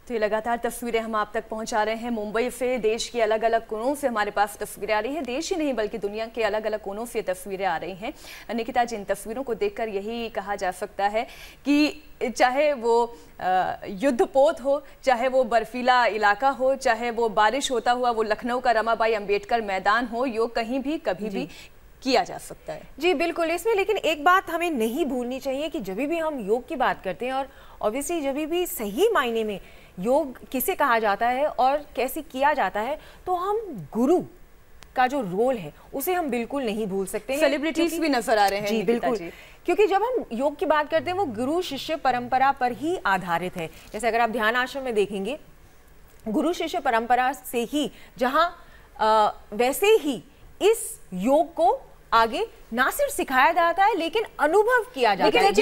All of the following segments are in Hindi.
तो ये लगातार तस्वीरें हम आप तक पहुंचा रहे हैं मुंबई से। देश के अलग अलग कोनों से हमारे पास तस्वीरें आ रही हैं, देश ही नहीं बल्कि दुनिया के अलग अलग कोनों से तस्वीरें आ रही हैं। निकिता जी, इन तस्वीरों को देखकर यही कहा जा सकता है कि चाहे वो युद्धपोत हो, चाहे वो बर्फीला इलाका हो, चाहे वो बारिश होता हुआ वो लखनऊ का रमाबाई अंबेडकर मैदान हो, योग कहीं भी कभी भी किया जा सकता है। जी बिल्कुल, इसमें लेकिन एक बात हमें नहीं भूलनी चाहिए कि जब भी हम योग की बात करते हैं और ऑब्वियसली जब भी सही मायने में योग किसे कहा जाता है और कैसे किया जाता है, तो हम गुरु का जो रोल है उसे हम बिल्कुल नहीं भूल सकते हैं। सेलिब्रिटीज भी नजर आ रहे हैं। जी बिल्कुल, क्योंकि जब हम योग की बात करते हैं वो गुरु शिष्य परंपरा पर ही आधारित है। जैसे अगर आप ध्यान आश्रम में देखेंगे, गुरु शिष्य परंपरा से ही जहाँ वैसे ही इस योग को आगे ना सिर्फ सिखाया जाता है लेकिन अनुभव किया जाता है।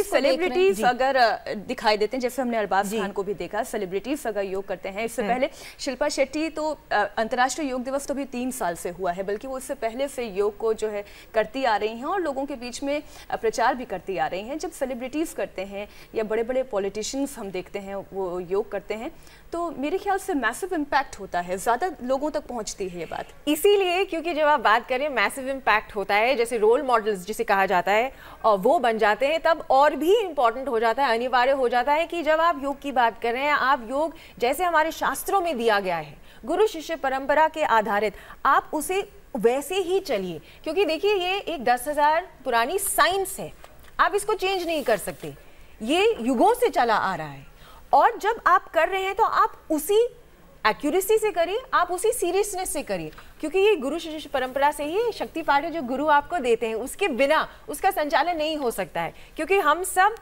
सेलिब्रिटीज अगर दिखाई देते हैं, जैसे हमने अरबाज खान को भी देखा, सेलिब्रिटीज अगर योग करते हैं। इससे पहले शिल्पा शेट्टी तो अंतर्राष्ट्रीय योग दिवस तो भी 3 साल से हुआ है, बल्कि वो इससे पहले से योग को जो है करती आ रही हैं और लोगों के बीच में प्रचार भी करती आ रही हैं। जब सेलिब्रिटीज करते हैं या बड़े बड़े पॉलिटिशियंस हम देखते हैं वो योग करते हैं, तो मेरे ख्याल से मैसिव इम्पैक्ट होता है, ज्यादा लोगों तक पहुंचती है ये बात। इसीलिए क्योंकि जब आप बात करें मैसिव इम्पैक्ट होता है, जैसे रोल मॉडल्स जिसे कहा जाता है और वो बन जाते हैं, तब और भी इम्पोर्टेंट हो जाता है, अनिवार्य हो जाता है कि जब आप योग की बात कर रहे हैं, आप योग जैसे हमारे शास्त्रों में दिया गया है गुरु शिष्य परंपरा के आधारित, आप उसे वैसे ही चलिए। क्योंकि देखिए ये एक 10,000 पुरानी साइंस है, आप इसको चेंज नहीं कर सकते, ये युगों से चला आ रहा है। और जब आप कर रहे हैं तो आप उसी एक्यूरेसी से करिए, आप उसी सीरियसनेस से करिए, क्योंकि ये गुरु शिष्य परंपरा से ही शक्ति पाठ है जो गुरु आपको देते हैं, उसके बिना उसका संचालन नहीं हो सकता है। क्योंकि हम सब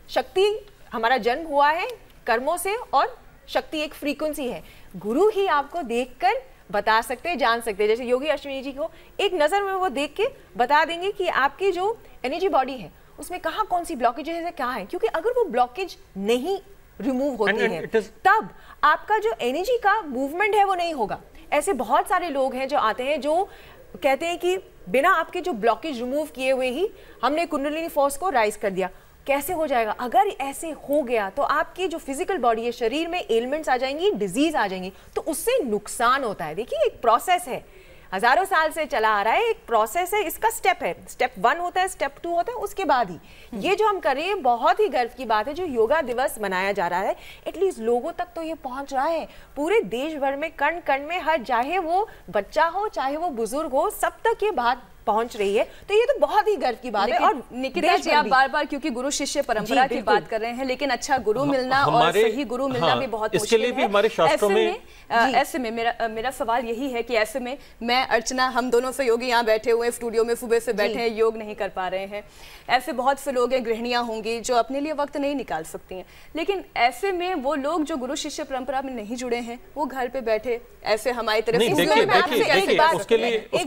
शक्ति, हमारा जन्म हुआ है कर्मों से और शक्ति एक फ्रीक्वेंसी है, गुरु ही आपको देखकर बता सकते हैं, जान सकते हैं। जैसे योगी अश्विनी जी को एक नज़र में वो देख के बता देंगे कि आपकी जो एनर्जी बॉडी है उसमें कहाँ कौन सी ब्लॉकेजेस है, क्या है। क्योंकि अगर वो ब्लॉकेज नहीं रिमूव होती है तब आपका जो एनर्जी का मूवमेंट है वो नहीं होगा। ऐसे बहुत सारे लोग हैं जो आते हैं जो कहते हैं कि बिना आपके जो ब्लॉकेज रिमूव किए हुए ही हमने कुंडलिनी फोर्स को राइज कर दिया। कैसे हो जाएगा? अगर ऐसे हो गया तो आपकी जो फिजिकल बॉडी है, शरीर में एलिमेंट्स आ जाएंगी, डिजीज आ जाएंगी, तो उससे नुकसान होता है। देखिए एक प्रोसेस है, हजारों साल से चला आ रहा है, एक प्रोसेस है, इसका स्टेप है, स्टेप 1 होता है, स्टेप 2 होता है, उसके बाद ही ये जो हम कर रहे हैं बहुत ही गर्व की बात है। जो योगा दिवस मनाया जा रहा है, एटलीस्ट लोगों तक तो ये पहुंच रहा है, पूरे देश भर में कण कण में, हर चाहे वो बच्चा हो चाहे वो बुजुर्ग हो, सब तक ये बात पहुंच रही है। तो ये तो बहुत ही गर्व की बात है। और निकिता जी, आप बार बार क्योंकि गुरु शिष्य परंपरा की बात कर रहे हैं, लेकिन अच्छा गुरु मिलना और सही गुरु मिलना भी बहुत मुश्किल है। इसके लिए भी हमारे शास्त्रों में ऐसे में मेरा सवाल यही है कि ऐसे में मैं, अर्चना, हम दोनों सहयोगी यहाँ बैठे हुए स्टूडियो में सुबह से बैठे हैं, योग नहीं कर पा रहे हैं। ऐसे बहुत से लोग हैं, गृहिणियां होंगी जो अपने लिए वक्त नहीं निकाल सकती हैं, लेकिन ऐसे में वो लोग जो गुरु शिष्य परंपरा में नहीं जुड़े हैं, वो घर पे बैठे ऐसे हमारी तरफ एक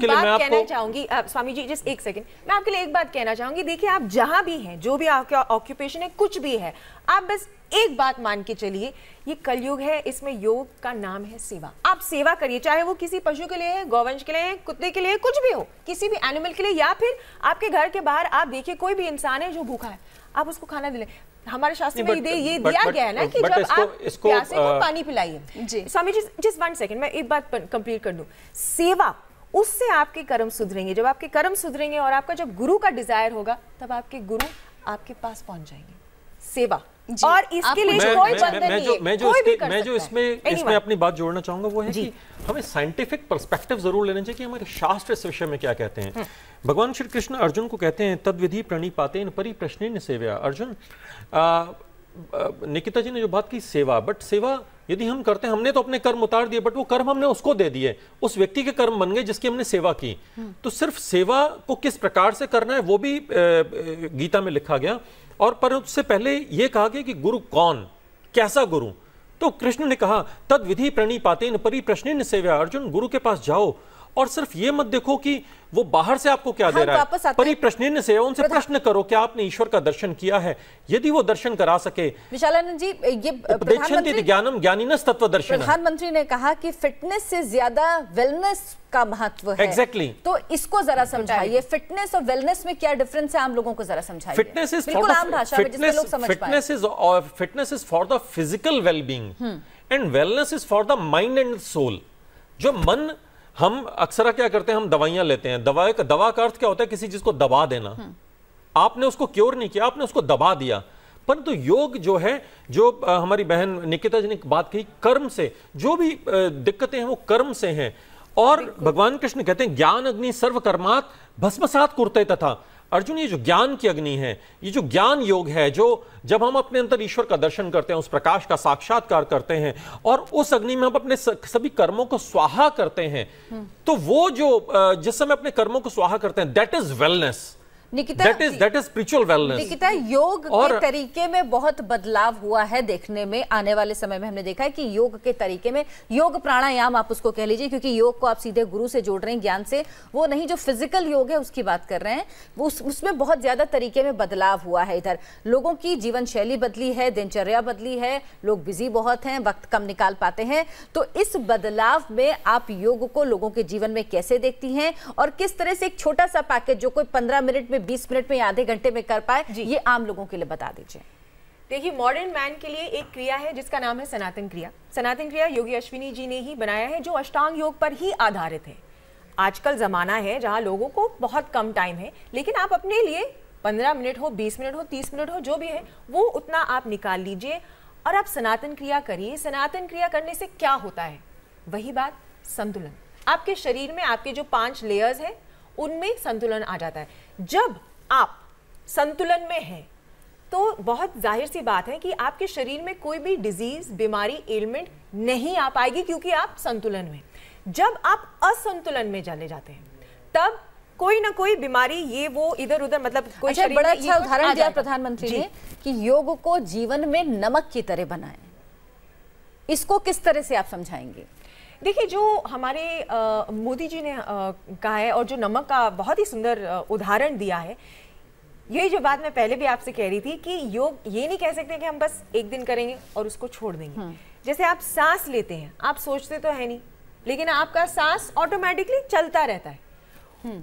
बात कहना चाहूंगी स्वामी जी, जस्ट एक सेकंड, मैं आपके लिए एक बात कहना चाहूंगी। देखिए आप जहां भी हैं, जो भी आपका ऑक्यूपेशन है, कुछ भी है, आप बस एक बात मान के चलिए, ये कलयुग है, इसमें योग का नाम है सेवा। आप सेवा करिए, चाहे वो किसी पशु के लिए है, गौवंश के लिए है, कुत्ते के लिए, कुछ भी हो, किसी भी एनिमल के लिए, या फिर आपके घर के बाहर आप देखिए कोई भी इंसान है जो भूखा है, आप उसको खाना दिलाएं। हमारे शास्त्र में ये दिया गया है ना कि जब आप प्यासे को पानी पिलाइए। जी स्वामी जी, जस्ट 1 सेकंड, मैं एक बात कंप्लीट कर दूं। सेवा, उससे आपके कर्म सुधरेंगे। जब आपके कर्म सुधरेंगे और आपका जब गुरु का डिजायर होगा, तब आपके गुरु आपके पास पहुंच जाएंगे। सेवा, और इसके लिए कोई बंधन नहीं है। मैं जो इसमें अपनी बात जोड़ना चाहूंगा वो है कि हमें साइंटिफिक पर्सपेक्टिव जरूर लेना चाहिए कि हमारे शास्त्र इस विषय में क्या कहते हैं। भगवान श्री कृष्ण अर्जुन को कहते हैं, तद्विधि प्रणिपातेन परिप्रश्नेन सेव्या। अर्जुन, निकिता जी ने जो बात की सेवा, बट सेवा यदि हम करते हैं, हमने तो अपने कर्म उतार दिए, बट वो कर्म हमने उसको दे दिए, उस व्यक्ति के कर्म बन गए जिसकी हमने सेवा की। तो सिर्फ सेवा को किस प्रकार से करना है वो भी गीता में लिखा गया। और पर उससे पहले यह कहा गया कि गुरु कौन, कैसा गुरु। तो कृष्ण ने कहा, तद विधि प्रणिपातेन परिप्रश्नेन सेव्या। अर्जुन, गुरु के पास जाओ और सिर्फ ये मत देखो कि वो बाहर से आपको क्या दे रहा है, परिप्रश्न से उनसे प्रश्न करो क्या आपने ईश्वर का दर्शन किया है। यदि वो दर्शन करा सके, विशालानंद जी, ये ज्ञानम ज्ञानिनस तत्वदर्शन, प्रधानमंत्री ने कहा कि फिटनेस से ज्यादा वेलनेस का महत्व है। एग्जैक्टली। तो इसको जरा समझाइए, फिटनेस और वेलनेस में क्या डिफरेंस है, आम लोगों को जरा समझाइए। फिटनेस इज बिल्कुल आम भाषा में जिससे लोग समझ पाएं। Fitness is for the physical wellbeing and wellness is for the mind and soul. जो मन, हम अक्सर क्या करते हैं, हम दवाइयां लेते हैं, दवा का अर्थ क्या होता है, किसी चीज को दबा देना। आपने उसको क्योर नहीं किया, आपने उसको दबा दिया। परंतु योग जो है, जो हमारी बहन निकिता जी ने बात कही, कर्म से जो भी दिक्कतें हैं वो कर्म से हैं। और भगवान कृष्ण कहते हैं ज्ञान अग्नि सर्व कर्मात भस्मसात कुरुते तथा। अर्जुन, ये जो ज्ञान की अग्नि है, ये जो ज्ञान योग है, जो जब हम अपने अंदर ईश्वर का दर्शन करते हैं, उस प्रकाश का साक्षात्कार करते हैं और उस अग्नि में हम अपने सभी कर्मों को स्वाहा करते हैं, तो वो जो जिस समय अपने कर्मों को स्वाहा करते हैं, that is wellness. Nikita, that is spiritual wellness। Nikita, योग के तरीके में बहुत बदलाव हुआ है देखने में। आने वाले समय में हमने देखा है कि योग के तरीके में, योग प्राणायाम आप उसको कह लीजिए, क्योंकि योग को आप सीधे गुरु से जोड़ रहे हैं, ज्ञान से, वो नहीं जो फिजिकल योग है उसकी बात कर रहे हैं, वो उसमें बहुत ज्यादा तरीके में बदलाव हुआ है। इधर लोगों की जीवन शैली बदली है, दिनचर्या बदली है, लोग बिजी बहुत हैं, वक्त कम निकाल पाते हैं। तो इस बदलाव में आप योग को लोगों के जीवन में कैसे देखती हैं, और किस तरह से एक छोटा सा पैकेज जो कोई 15 मिनट में, 20 मिनट में या आधे घंटे में कर पाए, ये आम लोगों के लिए बता दीजिए। देखिए, मॉडर्न मैन के लिए एक क्रिया है जिसका नाम है सनातन क्रिया। सनातन क्रिया योगी अश्विनी जी ने ही बनाया है, जो अष्टांग योग पर ही आधारित है। आजकल जमाना है जहां लोगों को बहुत कम टाइम है, लेकिन आप अपने लिए 15 मिनट हो, 20 मिनट हो, 30 मिनट हो, जो भी है वो उतना आप निकाल लीजिए और आप सनातन क्रिया करिए। सनातन क्रिया करने से क्या होता है, वही बात, संतुलन। आपके शरीर में आपके जो 5 लेयर्स हैं उनमें संतुलन आ जाता है। जब आप संतुलन में हैं तो बहुत जाहिर सी बात है कि आपके शरीर में कोई भी डिजीज, बीमारी, एलिमेंट नहीं आ पाएगी, क्योंकि आप संतुलन में। जब आप असंतुलन में चले जाते हैं तब कोई ना कोई बीमारी, ये वो, इधर उधर, मतलब कोई अच्छा, बड़ा अच्छा उदाहरण दिया प्रधानमंत्री ने कि योग को जीवन में नमक की तरह बनाएं। इसको किस तरह से आप समझाएंगे? देखिए, जो हमारे मोदी जी ने कहा है और जो नमक का बहुत ही सुंदर उदाहरण दिया है, ये जो बात मैं पहले भी आपसे कह रही थी कि योग ये नहीं कह सकते कि हम बस एक दिन करेंगे और उसको छोड़ देंगे। जैसे आप सांस लेते हैं, आप सोचते तो है नहीं, लेकिन आपका सांस ऑटोमेटिकली चलता रहता है।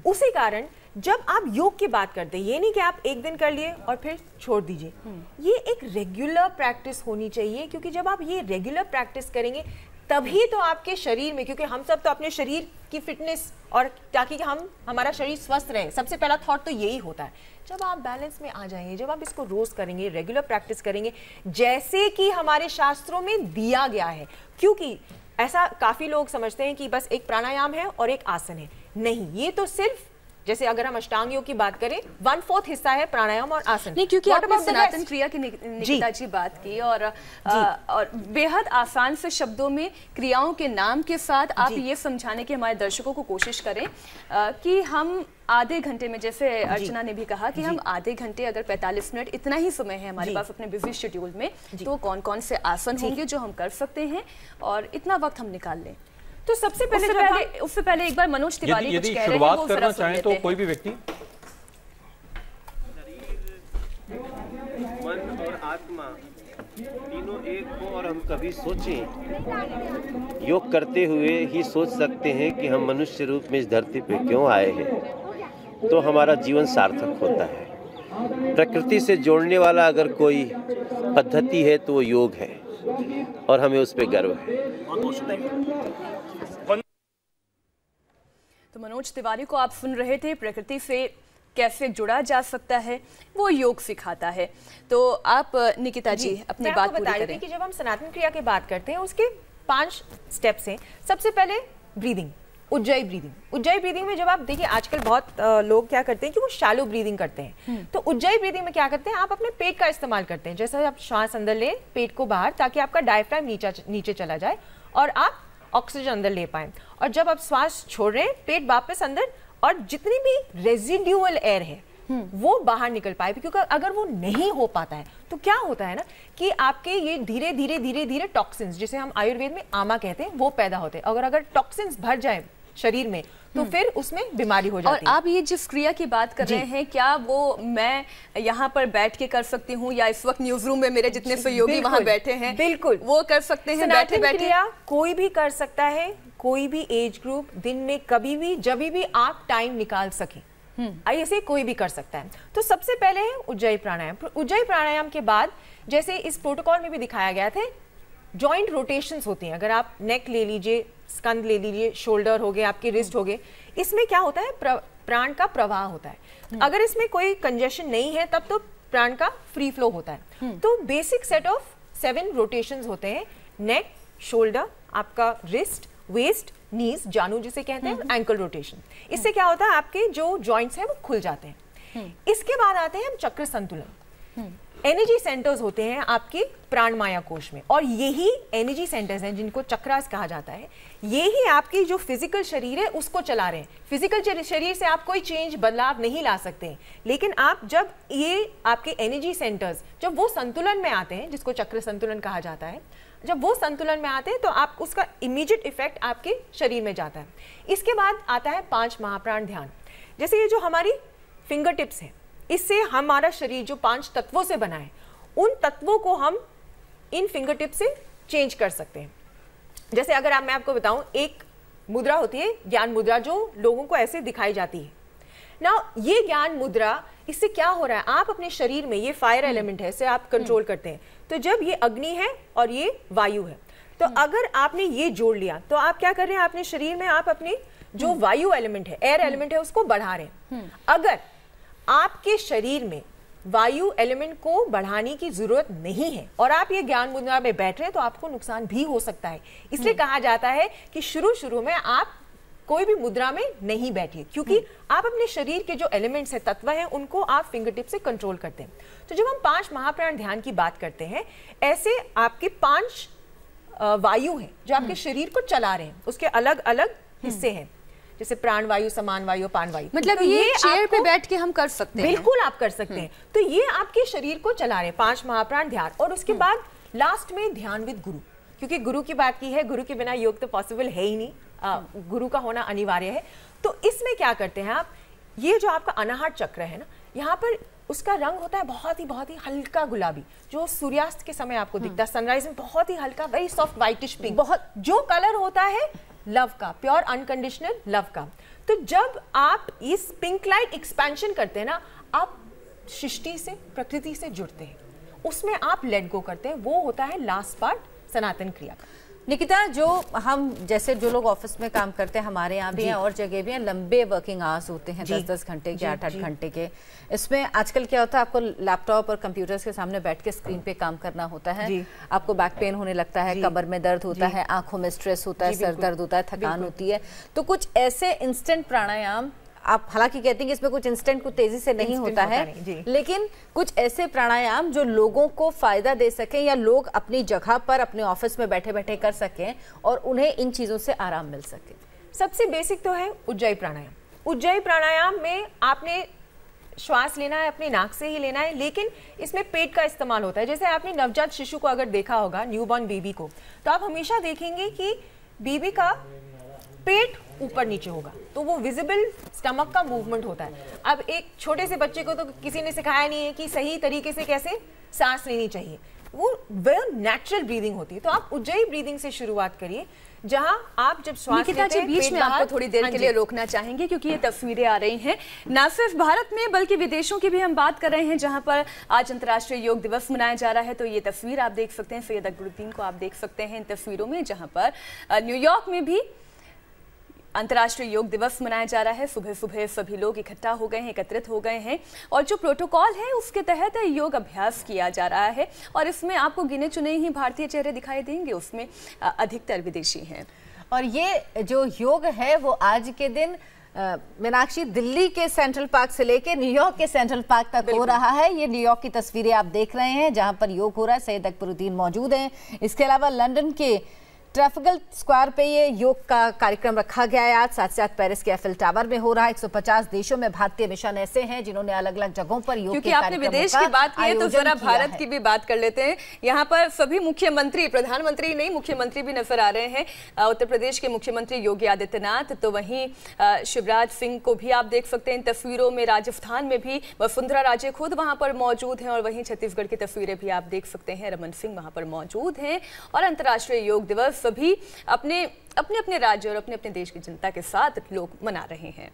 उसी कारण जब आप योग की बात करते हैं, ये नहीं कि आप एक दिन कर लिए और फिर छोड़ दीजिए, ये एक रेगुलर प्रैक्टिस होनी चाहिए। क्योंकि जब आप ये रेगुलर प्रैक्टिस करेंगे तभी तो आपके शरीर में, क्योंकि हम सब तो अपने शरीर की फिटनेस और ताकि हमारा शरीर स्वस्थ रहे, सबसे पहला थॉट तो यही होता है। जब आप बैलेंस में आ जाएंगे, जब आप इसको रोज करेंगे, रेगुलर प्रैक्टिस करेंगे, जैसे कि हमारे शास्त्रों में दिया गया है। क्योंकि ऐसा काफी लोग समझते हैं कि बस एक प्राणायाम है और एक आसन है, नहीं, ये तो सिर्फ, जैसे अगर हम अष्टांग योग की बात करें, 1/4 हिस्सा है प्राणायाम और आसन। नहीं, क्योंकि आपने सनातन क्रिया की निकिता जी बात की और बेहद आसान से शब्दों में क्रियाओं के नाम के साथ आप ये समझाने की हमारे दर्शकों को कोशिश करें कि हम आधे घंटे में, जैसे अर्चना ने भी कहा कि हम आधे घंटे, अगर 45 मिनट इतना ही समय है हमारे पास अपने बिजी शेड्यूल में, तो कौन कौन से आसन होंगे जो हम कर सकते हैं और इतना वक्त हम निकाल लें। तो सबसे उससे पहले एक बार मनोज तिवारी कुछ कह रहे हैं, शुरुआत करना चाहें तो कोई भी व्यक्ति। मन और आत्मा तीनों एक हो और हम कभी सोचें, योग करते हुए ही सोच सकते हैं कि हम मनुष्य रूप में इस धरती पे क्यों आए हैं, तो हमारा जीवन सार्थक होता है। प्रकृति से जोड़ने वाला अगर कोई पद्धति है तो वो योग है और हमें उस पर गर्व है। तो मनोज तिवारी को आप सुन रहे थे, प्रकृति से कैसे जुड़ा जा सकता है वो योग सिखाता है। तो आप निकिता जी अपनी बात पूरी करें। कि जब हम सनातन क्रिया की बात करते हैं उसके 5 स्टेप्स हैं। सबसे पहले breathing, Ujjayi breathing. Ujjayi breathing में जब आप देखिए, आजकल बहुत लोग क्या करते हैं कि वो शैलो ब्रीदिंग करते हैं। तो उज्जयी ब्रीदिंग में क्या करते हैं, आप अपने पेट का इस्तेमाल करते हैं। जैसे आप श्वास अंदर लें, पेट को बाहर, ताकि आपका डायफ्राम नीचे चला जाए और आप ऑक्सीजन अंदर ले पाए। और जब आप श्वास छोड़ रहे हैं, पेट वापस अंदर, और जितनी भी रेजिडुअल एयर है वो बाहर निकल पाए। क्योंकि अगर वो नहीं हो पाता है तो क्या होता है ना कि आपके ये धीरे धीरे टॉक्सिन्स, जिसे हम आयुर्वेद में आमा कहते हैं, वो पैदा होते हैं। अगर टॉक्सिन्स भर जाए शरीर में, तो फिर उसमें बीमारी हो जाती है। और आप ये जिस क्रिया की बात कर रहे हैं, क्या वो मैं यहाँ पर बैठ के कर सकती हूँ, या इस वक्त न्यूज रूम में मेरे जितने सहयोगी वहाँ बैठे हैं, बिल्कुल वो कर सकते हैं बैठे बैठे? कोई भी कर सकता है, कोई भी एज ग्रुप, दिन में कभी भी जब भी आप टाइम निकाल सके, ऐसे कोई भी कर सकता है। तो सबसे पहले है उज्जयी प्राणायाम। उज्जयी प्राणायाम के बाद, जैसे इस प्रोटोकॉल में भी दिखाया गया था, जॉइंट रोटेशंस होती हैं। अगर आप नेक ले लीजिए, स्कंद ले लीजिए, शोल्डर हो गए, आपके रिस्ट हो गए, इसमें क्या होता है, प्राण का प्रवाह होता है। अगर इसमें कोई कंजेशन नहीं है तब तो प्राण का फ्री फ्लो होता है। तो बेसिक सेट ऑफ 7 रोटेशंस होते हैं, नेक, शोल्डर, आपका रिस्ट, वेस्ट, नीज, जानू जिसे कहते हैं, एंकल रोटेशन। इससे क्या होता है, आपके जो जॉइंट्स हैं वो खुल जाते हैं। इसके बाद आते हैं हम चक्र संतुलन। एनर्जी सेंटर्स होते हैं आपके प्राण माया कोश में, और यही एनर्जी सेंटर्स हैं जिनको चक्रास कहा जाता है। यही आपकी जो फिजिकल शरीर है उसको चला रहे हैं। फिजिकल शरीर से आप कोई चेंज, बदलाव नहीं ला सकते, लेकिन आप जब ये आपके एनर्जी सेंटर्स जब वो संतुलन में आते हैं, जिसको चक्र संतुलन कहा जाता है, जब वो संतुलन में आते हैं तो आप उसका इमीडिएट इफेक्ट आपके शरीर में जाता है। इसके बाद आता है 5 महाप्राण ध्यान। जैसे ये जो हमारी फिंगर टिप्स है, इससे हमारा शरीर जो 5 तत्वों से बना है, उन तत्वों को हम इन फिंगर टिप से चेंज कर सकते हैं। जैसे अगर मैं आपको बताऊं, एक मुद्रा होती है ज्ञान मुद्रा, जो लोगों को ऐसे दिखाई जाती है ना। ये ज्ञान मुद्रा, इससे क्या हो रहा है, आप अपने शरीर में, ये फायर एलिमेंट है, इसे आप कंट्रोल करते हैं। तो जब ये अग्नि है और ये वायु है, तो अगर आपने ये जोड़ लिया तो आप क्या कर रहे हैं, अपने शरीर में आप अपने जो वायु एलिमेंट है, एयर एलिमेंट है, उसको बढ़ा रहे हैं। अगर आपके शरीर में वायु एलिमेंट को बढ़ाने की जरूरत नहीं है और आप ये ज्ञान मुद्रा में बैठ रहे हैं, तो आपको नुकसान भी हो सकता है। इसलिए कहा जाता है कि शुरू में आप कोई भी मुद्रा में नहीं बैठिए, क्योंकि आप अपने शरीर के जो एलिमेंट्स हैं, तत्व हैं, उनको आप फिंगर टिप से कंट्रोल करते हैं। तो जब हम 5 महाप्राण ध्यान की बात करते हैं, ऐसे आपके 5 वायु हैं जो आपके शरीर को चला रहे हैं, उसके अलग अलग हिस्से हैं, जैसे प्राण वायु, समान वायु, पान वायु। मतलब तो ये चेयर पे बैठ के हम कर सकते हैं? बिल्कुल आप कर सकते हैं। तो ये आपके शरीर को चला रहे 5 महाप्राण ध्यान। और उसके बाद लास्ट में ध्यान विद गुरु, क्योंकि गुरु की बात की है, गुरु के बिना योग तो पॉसिबल है ही नहीं, गुरु का होना अनिवार्य है। तो इसमें क्या करते हैं आप, ये जो आपका अनाहत चक्र है ना, यहाँ पर उसका रंग होता है बहुत ही हल्का गुलाबी, जो सूर्यास्त के समय आपको दिखता है। सनराइज में बहुत ही हल्का, वेरी सॉफ्ट व्हाइटिश पिंक, बहुत जो कलर होता है लव का, प्योर अनकंडीशनल लव का। तो जब आप इस पिंक लाइट एक्सपेंशन करते हैं ना, आप सृष्टि से, प्रकृति से जुड़ते हैं, उसमें आप लेट गो करते हैं। वो होता है लास्ट पार्ट सनातन क्रिया का। निकिता, जो हम जैसे जो लोग ऑफिस में काम करते हैं, हमारे यहाँ भी हैं और जगह भी हैं, लंबे वर्किंग आवर्स होते हैं, 10-10 घंटे के, 8-8 घंटे के। इसमें आजकल क्या होता है, आपको लैपटॉप और कंप्यूटर्स के सामने बैठ के स्क्रीन पे काम करना होता है, आपको बैक पेन होने लगता है, कमर में दर्द होता है, आंखों में स्ट्रेस होता है, सर दर्द होता है, थकान होती है। तो कुछ ऐसे इंस्टेंट प्राणायाम, आप हालांकि कहते हैं कि इसमें कुछ इंस्टेंट, कुछ तेजी से नहीं होता है, लेकिन कुछ ऐसे प्राणायाम जो लोगों को फायदा दे सकें, या लोग अपनी जगह पर अपने ऑफिस में बैठे बैठे कर सकें और उन्हें इन चीजों से आराम मिल सके। सबसे बेसिक तो है उज्जयी प्राणायाम। उज्जयी प्राणायाम में आपने श्वास लेना है, अपने नाक से ही लेना है, लेकिन इसमें पेट का इस्तेमाल होता है। जैसे आपने नवजात शिशु को अगर देखा होगा, न्यूबॉर्न बेबी को, तो आप हमेशा देखेंगे कि बेबी का पेट ऊपर नीचे होगा, तो वो विजिबल स्टमक का मूवमेंट होता है। अब एक छोटे से बच्चे को तो किसी ने सिखाया नहीं है कि सही तरीके से कैसे सांस लेनी चाहिए, वो वेल नेचुरल ब्रीदिंग होती है। तो आप उज्जयी ब्रीदिंग से शुरुआत करिए, जहां आप जब श्वास लेते हैं, बीच में आपको थोड़ी देर के लिए रोकना चाहेंगे, क्योंकि ये तस्वीरें आ रही हैं न सिर्फ भारत में बल्कि विदेशों की भी हम बात कर रहे हैं, जहां पर आज अंतर्राष्ट्रीय योग दिवस मनाया जा रहा है। तो ये तस्वीर आप देख सकते हैं, सैयद अकबरुद्दीन को आप देख सकते हैं इन तस्वीरों में, जहां पर न्यूयॉर्क में भी अंतर्राष्ट्रीय योग दिवस मनाया जा रहा है। सुबह सुबह सभी लोग इकट्ठा हो गए हैं, एकत्रित हो गए हैं, और जो प्रोटोकॉल है उसके तहत योग अभ्यास किया जा रहा है। और इसमें आपको गिने चुने ही भारतीय चेहरे दिखाई देंगे, उसमें अधिकतर विदेशी हैं। और ये जो योग है वो आज के दिन मीनाक्षी, दिल्ली के सेंट्रल पार्क से लेकर न्यूयॉर्क के सेंट्रल पार्क तक हो रहा है। ये न्यूयॉर्क की तस्वीरें आप देख रहे हैं, जहां पर योग हो रहा है। सैयद अकबरुद्दीन मौजूद हैं। इसके अलावा लंदन के ट्रैफिकल स्क्वायर पे ये योग का कार्यक्रम रखा गया है आज, साथ साथ पेरिस के एफिल टावर में हो रहा है। 150 देशों में भारतीय मिशन ऐसे हैं जिन्होंने अलग अलग जगहों पर योग क्योंकि आपने विदेश की बात की है तो जरा भारत की भी बात कर लेते हैं। यहाँ पर सभी मुख्यमंत्री, प्रधानमंत्री नहीं मुख्यमंत्री भी नजर आ रहे हैं। उत्तर प्रदेश के मुख्यमंत्री योगी आदित्यनाथ, तो वहीं शिवराज सिंह को भी आप देख सकते हैं इन तस्वीरों में। राजस्थान में भी वसुंधरा राजे खुद वहां पर मौजूद हैं और वहीं छत्तीसगढ़ की तस्वीरें भी आप देख सकते हैं, रमन सिंह वहां पर मौजूद हैं। और अंतर्राष्ट्रीय योग दिवस सभी अपने अपने राज्य और अपने अपने देश की जनता के साथ लोग मना रहे हैं।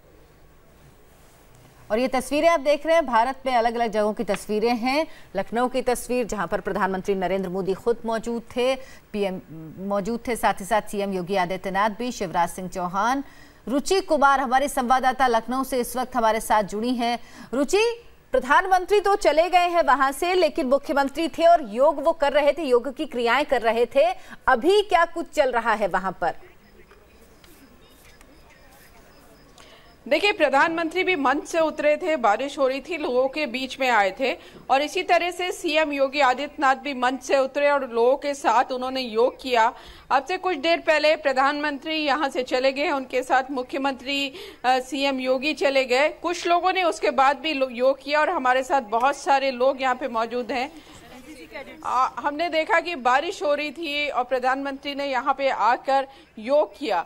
और ये तस्वीरें आप देख रहे हैं, भारत में अलग अलग जगहों की तस्वीरें हैं। लखनऊ की तस्वीर जहां पर प्रधानमंत्री नरेंद्र मोदी खुद मौजूद थे, पीएम मौजूद थे, साथ ही साथ सीएम योगी आदित्यनाथ भी, शिवराज सिंह चौहान। रुचि कुमार हमारी संवाददाता लखनऊ से इस वक्त हमारे साथ जुड़ी हैं। रुचि, प्रधानमंत्री तो चले गए हैं वहां से, लेकिन मुख्यमंत्री थे और योग वो कर रहे थे, योग की क्रियाएं कर रहे थे। अभी क्या कुछ चल रहा है वहां पर? देखिए, प्रधानमंत्री भी मंच से उतरे थे, बारिश हो रही थी, लोगों के बीच में आए थे और इसी तरह से सीएम योगी आदित्यनाथ भी मंच से उतरे और लोगों के साथ उन्होंने योग किया। अब से कुछ देर पहले प्रधानमंत्री यहां से चले गए, उनके साथ मुख्यमंत्री सीएम योगी चले गए। कुछ लोगों ने उसके बाद भी योग किया और हमारे साथ बहुत सारे लोग यहाँ पे मौजूद हैं। हमने देखा कि बारिश हो रही थी और प्रधानमंत्री ने यहाँ पे आकर योग किया।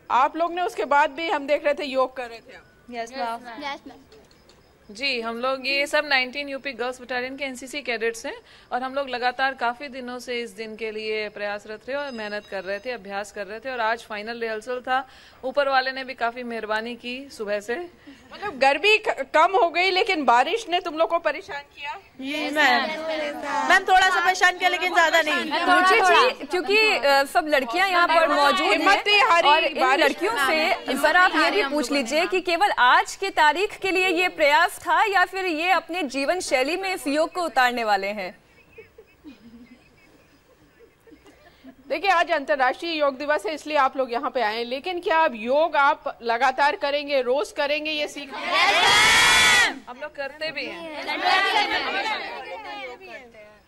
आप लोग ने उसके बाद भी, हम देख रहे थे, योग कर रहे थे। Yes ma'am. जी, हम लोग ये सब 19 यूपी गर्ल्स बटालियन के एनसीसी कैडेट्स हैं और हम लोग लगातार काफी दिनों से इस दिन के लिए प्रयासरत थे और मेहनत कर रहे थे, अभ्यास कर रहे थे और आज फाइनल रिहर्सल था। ऊपर वाले ने भी काफी मेहरबानी की सुबह से। मतलब गर्मी कम हो गई लेकिन बारिश ने तुम लोग को परेशान किया? मैम थोड़ा सा परेशान किया लेकिन ज्यादा नहीं। क्योंकि सब लड़कियां यहाँ पर मौजूद हैं और इन लड़कियों से जरा आप ये भी पूछ लीजिए कि केवल आज की तारीख के लिए ये प्रयास था या फिर ये अपने जीवन शैली में इस योग को उतारने वाले हैं? देखिए, आज अंतर्राष्ट्रीय योग दिवस है इसलिए आप लोग यहाँ पे आए हैं, लेकिन क्या अब योग आप लगातार करेंगे, रोज करेंगे, ये सीख? हम लोग करते भी हैं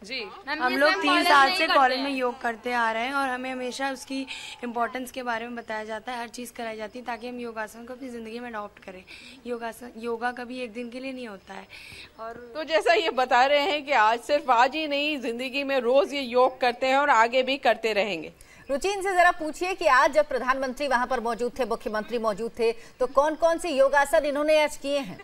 जी। हम लोग 3 साल से कॉलेज में योग करते आ रहे हैं और हमें हमेशा उसकी इम्पोर्टेंस के बारे में बताया जाता है, हर चीज़ कराई जाती है ताकि हम योगासन को अपनी ज़िंदगी में अडॉप्ट करें। योगा कभी एक दिन के लिए नहीं होता है। और तो जैसा ये बता रहे हैं कि आज सिर्फ आज ही नहीं, जिंदगी में रोज ये योग करते हैं और आगे भी करते रहेंगे। रुचि, इनसे जरा पूछिए कि आज जब प्रधानमंत्री वहां पर मौजूद थे, मुख्यमंत्री मौजूद थे, तो कौन कौन से योगासन इन्होंने आज किए हैं?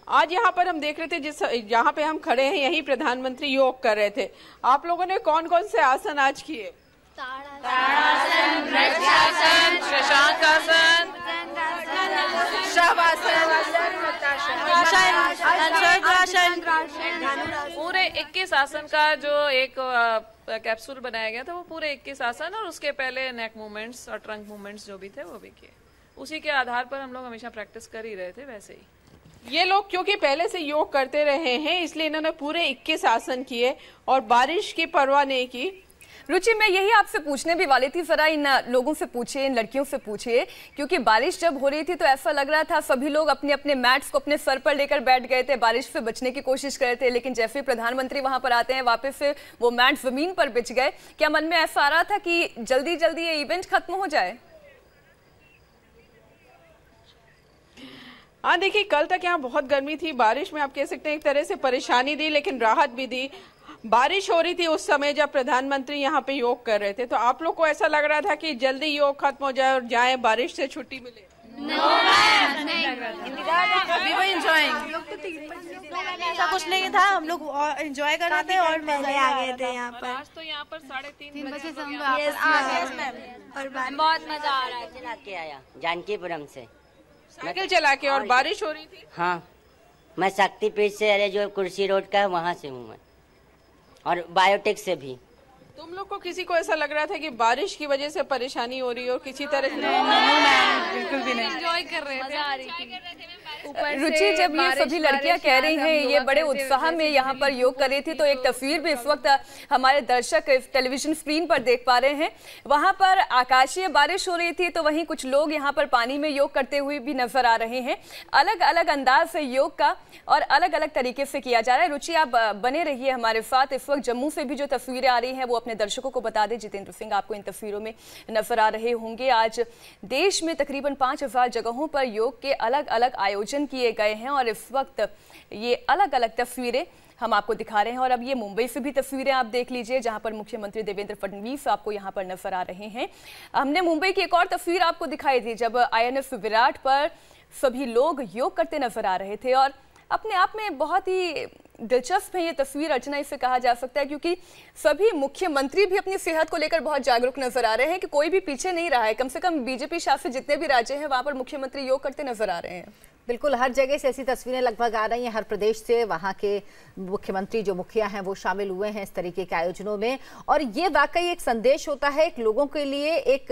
आज यहाँ पर हम देख रहे थे, जिस यहाँ पे हम खड़े हैं यही प्रधानमंत्री योग कर रहे थे। आप लोगों ने कौन कौन से आसन आज किए? ताड़ासन, वृक्षासन, शशांकासन, पूरे 21 आसन का जो एक कैप्सूल बनाया गया था, वो पूरे 21 आसन और उसके पहले नेक मूवमेंट्स और ट्रंक मूवमेंट्स जो भी थे वो भी किए। उसी के आधार पर हम लोग हमेशा प्रैक्टिस कर ही रहे थे। वैसे ही ये लोग क्योंकि पहले से योग करते रहे हैं इसलिए इन्होंने पूरे 21 आसन किए और बारिश की परवाह नहीं की। रुचि, मैं यही आपसे पूछने भी वाली थी, जरा इन लोगों से पूछिए, इन लड़कियों से पूछिए, क्योंकि बारिश जब हो रही थी तो ऐसा लग रहा था सभी लोग अपने अपने मैट्स को अपने सर पर लेकर बैठ गए थे, बारिश से बचने की कोशिश कर रहे थे, लेकिन जैसे ही प्रधानमंत्री वहां पर आते हैं वापस से वो मैट जमीन पर बिछ गए। क्या मन में ऐसा आ रहा था कि जल्दी जल्दी ये इवेंट खत्म हो जाए? हाँ, देखिए, कल तक यहाँ बहुत गर्मी थी, बारिश में आप कह सकते हैं एक तरह से परेशानी दी लेकिन राहत भी दी। बारिश हो रही थी उस समय जब प्रधानमंत्री यहाँ पे योग कर रहे थे, तो आप लोग को ऐसा लग रहा था कि जल्दी योग खत्म हो जाए और जाए, बारिश से छुट्टी मिले? ऐसा कुछ नहीं था, हम लोग एंजॉय कर रहे थे और मजे आ गए थे यहाँ पर। आज तो यहाँ पर 3:30 बजे और बहुत मजा आ रहा है। चला के आया जानकीपुरम से, साइकिल चला के, और बारिश हो रही थी। हाँ, मैं शक्तिपीठ से, अरे जो कुर्सी रोड का है वहाँ से हूँ मैं, और बायोटेक से भी। तुम लोग को किसी को ऐसा लग रहा था कि बारिश की वजह से परेशानी हो रही है और किसी तरह से? बिल्कुल भी नहीं, एंजॉय कर रहे थे। रुचि, जब ये सभी लड़कियां कह रही हैं ये बड़े उत्साह में यहाँ पर योग कर रही थी, तो एक तस्वीर भी इस वक्त हमारे दर्शक टेलीविजन स्क्रीन पर देख पा रहे हैं। वहां पर आकाशीय बारिश हो रही थी, तो वहीं कुछ लोग यहाँ पर पानी में योग करते हुए भी नजर आ रहे हैं। अलग अलग अंदाज से योग का और अलग अलग तरीके से किया जा रहा है। रुचि, आप बने रहिए हमारे साथ। इस वक्त जम्मू से भी जो तस्वीरें आ रही हैं वो अपने दर्शकों को बता दें। जितेंद्र सिंह आपको इन तस्वीरों में नजर आ रहे होंगे। आज देश में तकरीबन 5000 जगहों पर योग के अलग अलग आयोजन किए गए हैं और इस वक्त ये अलग अलग तस्वीरें हम आपको दिखा रहे हैं। और अब ये मुंबई से भी तस्वीरें आप देख लीजिए, जहां पर मुख्यमंत्री देवेंद्र फडणवीस आपको यहां पर नजर आ रहे हैं। हमने मुंबई की एक और तस्वीर आपको दिखाई थी, जब INF विराट पर सभी लोग योग करते नजर आ रहे थे और अपने आप में बहुत ही दिलचस्प है ये तस्वीर। अर्चना, इसे कहा जा सकता है क्योंकि सभी मुख्यमंत्री भी अपनी सेहत को लेकर बहुत जागरूक नजर आ रहे हैं कि कोई भी पीछे नहीं रहा है। कम से कम बीजेपी शासित जितने भी राज्य हैं वहां पर मुख्यमंत्री योग करते नजर आ रहे हैं। बिल्कुल, हर जगह से ऐसी तस्वीरें लगभग आ रही हैं। हर प्रदेश से वहां के मुख्यमंत्री जो मुखिया हैं वो शामिल हुए हैं इस तरीके के आयोजनों में और ये वाकई एक संदेश होता है एक लोगों के लिए। एक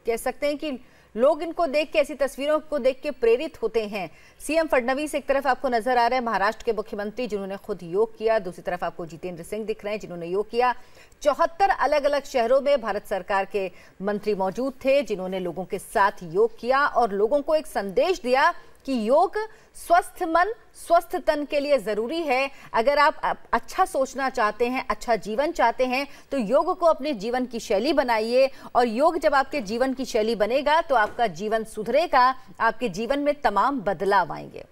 कह सकते हैं कि लोग इनको देख के, ऐसी तस्वीरों को देख के प्रेरित होते हैं। सीएम फडणवीस एक तरफ आपको नजर आ रहे हैं, महाराष्ट्र के मुख्यमंत्री जिन्होंने खुद योग किया। दूसरी तरफ आपको जितेंद्र सिंह दिख रहे हैं जिन्होंने योग किया। 74 अलग अलग शहरों में भारत सरकार के मंत्री मौजूद थे जिन्होंने लोगों के साथ योग किया और लोगों को एक संदेश दिया कि योग स्वस्थ मन स्वस्थ तन के लिए जरूरी है। अगर आप अच्छा सोचना चाहते हैं, अच्छा जीवन चाहते हैं, तो योग को अपने जीवन की शैली बनाइए और योग जब आपके जीवन की शैली बनेगा तो आपका जीवन सुधरेगा, आपके जीवन में तमाम बदलाव आएंगे।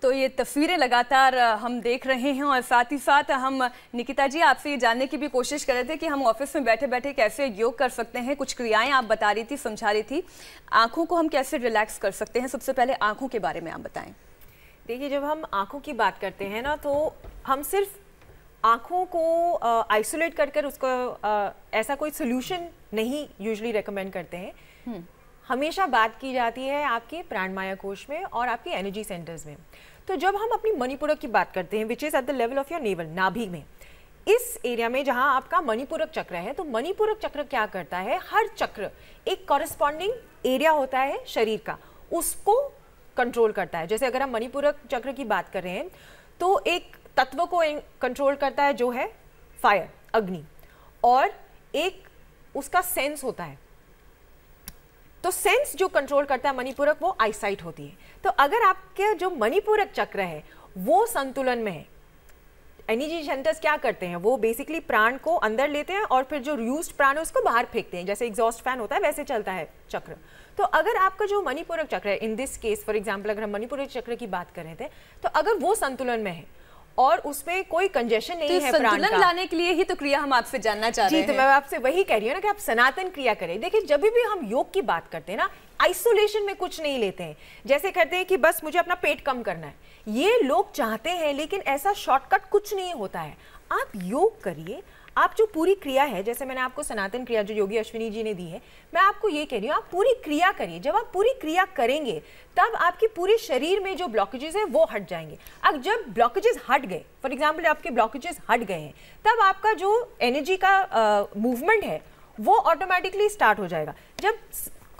तो ये तस्वीरें लगातार हम देख रहे हैं और साथ ही साथ हम निकिता जी आपसे ये जानने की भी कोशिश कर रहे थे कि हम ऑफिस में बैठे बैठे कैसे योग कर सकते हैं। कुछ क्रियाएं आप बता रही थी, समझा रही थी। आंखों को हम कैसे रिलैक्स कर सकते हैं, सबसे पहले आंखों के बारे में आप बताएं। देखिए, जब हम आंखों की बात करते हैं ना, तो हम सिर्फ आंखों को आइसोलेट कर उसको ऐसा कोई सोल्यूशन नहीं यूजुअली रेकमेंड करते हैं। हमेशा बात की जाती है आपके प्राणमाया कोश में और आपके एनर्जी सेंटर्स में। तो जब हम अपनी मणिपुरक की बात करते हैं, which is at the level of your naval, नाभि में, इस एरिया में जहां आपका मणिपुरक चक्र है, तो मणिपुरक चक्र क्या करता है, हर चक्र एक कॉरेस्पॉन्डिंग एरिया होता है शरीर का, उसको कंट्रोल करता है। जैसे अगर हम मणिपुरक चक्र की बात कर रहे हैं तो एक तत्व को कंट्रोल करता है जो है फायर, अग्नि, और एक उसका सेंस होता है। तो सेंस जो कंट्रोल करता है मणिपुरक, वो आईसाइट होती है। तो अगर आपके जो मणिपुरक चक्र है वो संतुलन में है, एनर्जी सेंटर्स क्या करते हैं, वो बेसिकली प्राण को अंदर लेते हैं और फिर जो यूज्ड प्राण है उसको बाहर फेंकते हैं। जैसे एग्जॉस्ट फैन होता है वैसे चलता है चक्र। तो अगर आपका जो मणिपुरक चक्र है, in this case for example अगर हम मणिपुरक चक्र की बात कर रहे थे, तो अगर वो संतुलन में है और उसमें कोई कंजेशन नहीं है, संतुलन लाने के लिए ही तो क्रिया हम आपसे जानना चाह रहे हैं। जी, तो मैं आपसे वही कह रही हूँ ना कि आप सनातन क्रिया करें। देखिए, जब भी हम योग की बात करते हैं ना, आइसोलेशन में कुछ नहीं लेते हैं। जैसे कहते हैं कि बस मुझे अपना पेट कम करना है, ये लोग चाहते हैं, लेकिन ऐसा शॉर्टकट कुछ नहीं होता है। आप योग करिए, आप जो पूरी क्रिया है, जैसे मैंने आपको सनातन क्रिया जो योगी अश्विनी जी ने दी है, मैं आपको ये कह रही हूँ, आप पूरी क्रिया करिए। जब आप पूरी क्रिया करेंगे तब आपके पूरे शरीर में जो ब्लॉकेजेस है वो हट जाएंगे। अब जब ब्लॉकेजेस हट गए, फॉर एग्जाम्पल आपके ब्लॉकेजेस हट गए हैं, तब आपका जो एनर्जी का मूवमेंट है वो ऑटोमेटिकली स्टार्ट हो जाएगा। जब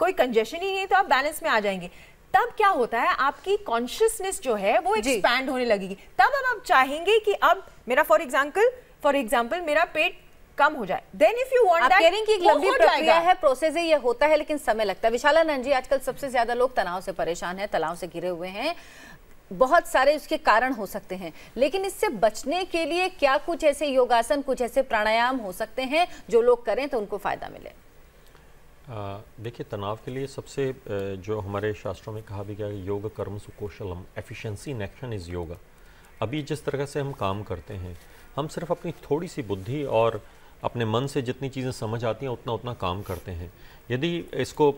कोई कंजेशन ही नहीं है तो आप बैलेंस में आ जाएंगे। तब क्या होता है, आपकी कॉन्शियसनेस जो है वो एक्सपैंड होने लगेगी। तब आप चाहेंगे कि अब मेरा फॉर एग्जाम्पल मेरा पेट कम हो जाए। Then if you want that, की एक लंबी प्रक्रिया है, प्रोसेस है, ये होता है, लेकिन समय लगता है। विशालानंद जी, आजकल सबसे ज्यादा लोग तनाव से परेशान हैं, तनाव से घिरे हुए हैं। बहुत सारे उसके कारण हो सकते हैं, लेकिन इससे बचने के लिए क्या कुछ ऐसे योगासन, कुछ ऐसे प्राणायाम हो सकते हैं जो लोग करें तो उनको फायदा मिले? देखिए, तनाव के लिए सबसे जो हमारे शास्त्रों में कहा भी गया है, योग कर्म सुकौशलम, efficiency in action is yoga. अभी जिस तरह से हम काम करते हैं, हम सिर्फ अपनी थोड़ी सी बुद्धि और अपने मन से जितनी चीज़ें समझ आती हैं उतना काम करते हैं। यदि इसको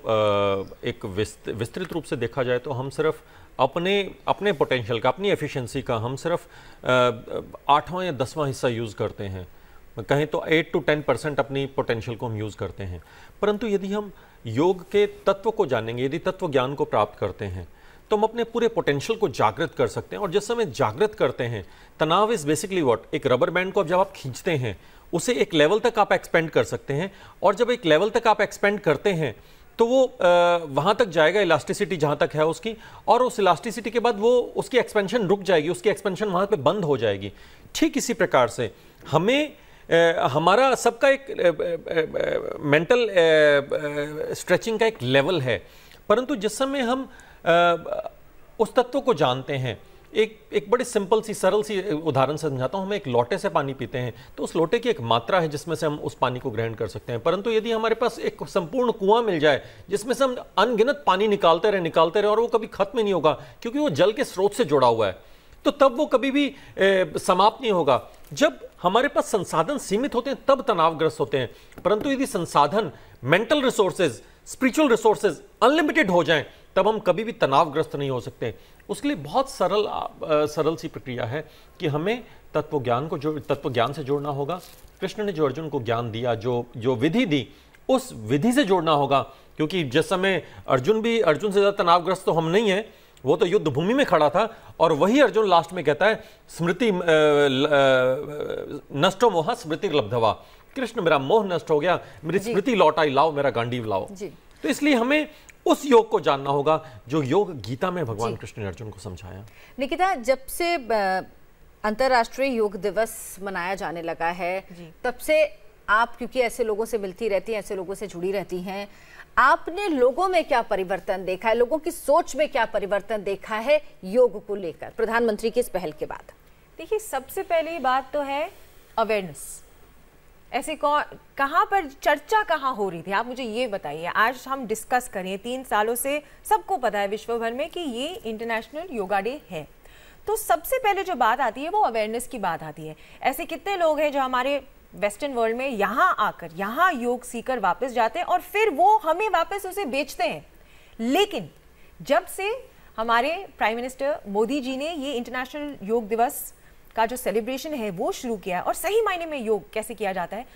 एक विस्तृत रूप से देखा जाए तो हम सिर्फ अपने पोटेंशियल का, अपनी एफिशिएंसी का हम सिर्फ 8वां या 10वां हिस्सा यूज़ करते हैं। कहें तो 8 to 10% अपनी पोटेंशियल को हम यूज़ करते हैं। परंतु यदि हम योग के तत्व को जानेंगे, यदि तत्व ज्ञान को प्राप्त करते हैं, तो हम अपने पूरे पोटेंशियल को जागृत कर सकते हैं। और जिस समय जागृत करते हैं, तनाव इज बेसिकली व्हाट, एक रबर बैंड को जब आप खींचते हैं, उसे एक लेवल तक आप एक्सपेंड कर सकते हैं। और जब एक लेवल तक आप एक्सपेंड करते हैं, तो वो वहाँ तक जाएगा, इलास्टिसिटी जहाँ तक है उसकी, और उस इलास्टिसिटी के बाद वो उसकी एक्सपेंशन रुक जाएगी, उसकी एक्सपेंशन वहाँ पे बंद हो जाएगी। ठीक इसी प्रकार से हमें हमारा सबका एक मेंटल स्ट्रेचिंग का एक लेवल है, परंतु जिस समय हम उस तत्व को जानते हैं, एक बड़ी सिंपल सी सरल सी उदाहरण से समझाता हूँ। हम एक लोटे से पानी पीते हैं तो उस लोटे की एक मात्रा है जिसमें से हम उस पानी को ग्रहण कर सकते हैं, परंतु यदि हमारे पास एक संपूर्ण कुआं मिल जाए जिसमें से हम अनगिनत पानी निकालते रहे और वो कभी खत्म ही नहीं होगा क्योंकि वो जल के स्रोत से जुड़ा हुआ है, तो तब वो कभी भी समाप्त नहीं होगा। जब हमारे पास संसाधन सीमित होते हैं तब तनावग्रस्त होते हैं, परंतु यदि संसाधन, mental resources, spiritual resources unlimited हो जाएं तब हम कभी भी तनावग्रस्त नहीं हो सकते। उसके लिए बहुत सरल सी प्रक्रिया है कि हमें तत्व ज्ञान से जोड़ना होगा। कृष्ण ने जो अर्जुन को ज्ञान दिया, जो विधि दी, उस विधि से जोड़ना होगा, क्योंकि जिस समय अर्जुन से ज़्यादा तनावग्रस्त तो हम नहीं हैं, वो तो युद्ध भूमि में खड़ा था, और वही अर्जुन लास्ट में कहता है स्मृति नष्टो मोह स्मृति लब्धवा, कृष्ण मेरा मोह नष्ट हो गया, मेरी स्मृति लौट आई, लाओ मेरा गांडीव लाओ। तो इसलिए हमें उस योग को जानना होगा जो योग गीता में भगवान कृष्ण ने अर्जुन को समझाया। निकिता, जब से अंतर्राष्ट्रीय योग दिवस मनाया जाने लगा है तब से आप, क्योंकि ऐसे लोगों से मिलती रहती हैं, ऐसे लोगों से जुड़ी रहती हैं, आपने लोगों में क्या परिवर्तन देखा है, लोगों की सोच में क्या परिवर्तन देखा है योग को लेकर प्रधानमंत्री की इस पहल के बाद? देखिए, सबसे पहली बात तो है अवेयरनेस। ऐसे कहाँ पर चर्चा कहाँ हो रही थी, आप मुझे ये बताइए। आज हम डिस्कस करें, 3 सालों से सबको पता है विश्व भर में कि ये इंटरनेशनल योगा डे है, तो सबसे पहले जो बात आती है वो अवेयरनेस की बात आती है। ऐसे कितने लोग हैं जो हमारे वेस्टर्न वर्ल्ड में यहाँ आकर यहाँ योग सीखकर वापस जाते हैं और फिर वो हमें वापस उसे बेचते हैं। लेकिन जब से हमारे प्राइम मिनिस्टर मोदी जी ने ये इंटरनेशनल योग दिवस का जो सेलिब्रेशन है वो शुरू किया है, और सही मायने में योग कैसे किया जाता है,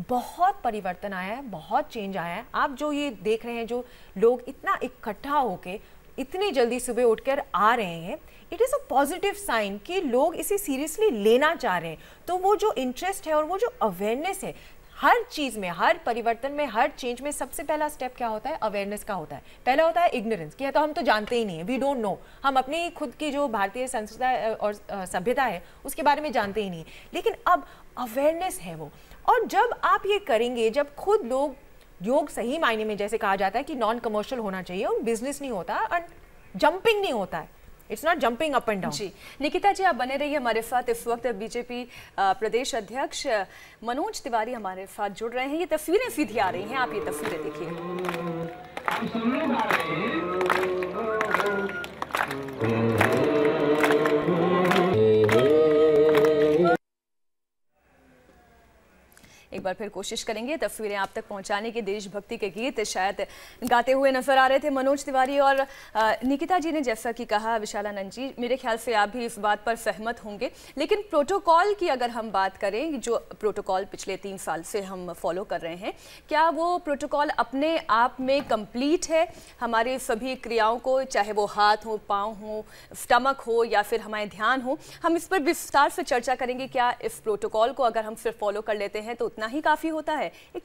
बहुत परिवर्तन आया है, बहुत चेंज आया है। आप जो ये देख रहे हैं, जो लोग इतना इकट्ठा होके इतनी जल्दी सुबह उठकर आ रहे हैं, it is a positive sign कि लोग इसे सीरियसली लेना चाह रहे हैं। तो वो जो इंटरेस्ट है और वो जो अवेयरनेस है, हर चीज़ में, हर परिवर्तन में, हर चेंज में सबसे पहला स्टेप क्या होता है? अवेयरनेस का होता है। पहला होता है इग्नोरेंस, कि तो हम तो जानते ही नहीं है, वी डोंट नो, हम अपनी खुद की जो भारतीय संस्कृति और सभ्यता है उसके बारे में जानते ही नहीं है। लेकिन अब अवेयरनेस है वो, और जब आप ये करेंगे, जब खुद लोग योग सही मायने में, जैसे कहा जाता है कि नॉन कमर्शियल होना चाहिए और बिजनेस नहीं होता और जंपिंग नहीं होता है, it's not jumping up and down. जी, निकिता जी आप बने रहिए हमारे साथ। इस वक्त बीजेपी प्रदेश अध्यक्ष मनोज तिवारी हमारे साथ जुड़ रहे हैं। ये तस्वीरें सीधी आ रही हैं, आप ये तस्वीरें देखिए। एक बार फिर कोशिश करेंगे तस्वीरें आप तक पहुंचाने की। देशभक्ति के गीत शायद गाते हुए नजर आ रहे थे मनोज तिवारी। और निकिता जी ने जैसा कि कहा, विशालानंद जी, मेरे ख्याल से आप भी इस बात पर सहमत होंगे, लेकिन प्रोटोकॉल की अगर हम बात करें, जो प्रोटोकॉल पिछले 3 साल से हम फॉलो कर रहे हैं, क्या वो प्रोटोकॉल अपने आप में कंप्लीट है? हमारे सभी क्रियाओं को, चाहे वो हाथ हो, पाँव हो, स्टमक हो या फिर हमारे ध्यान हो, हम इस पर विस्तार से चर्चा करेंगे। क्या इस प्रोटोकॉल को अगर हम सिर्फ फॉलो कर लेते हैं तो उतना ही काफ़ी होता है? एक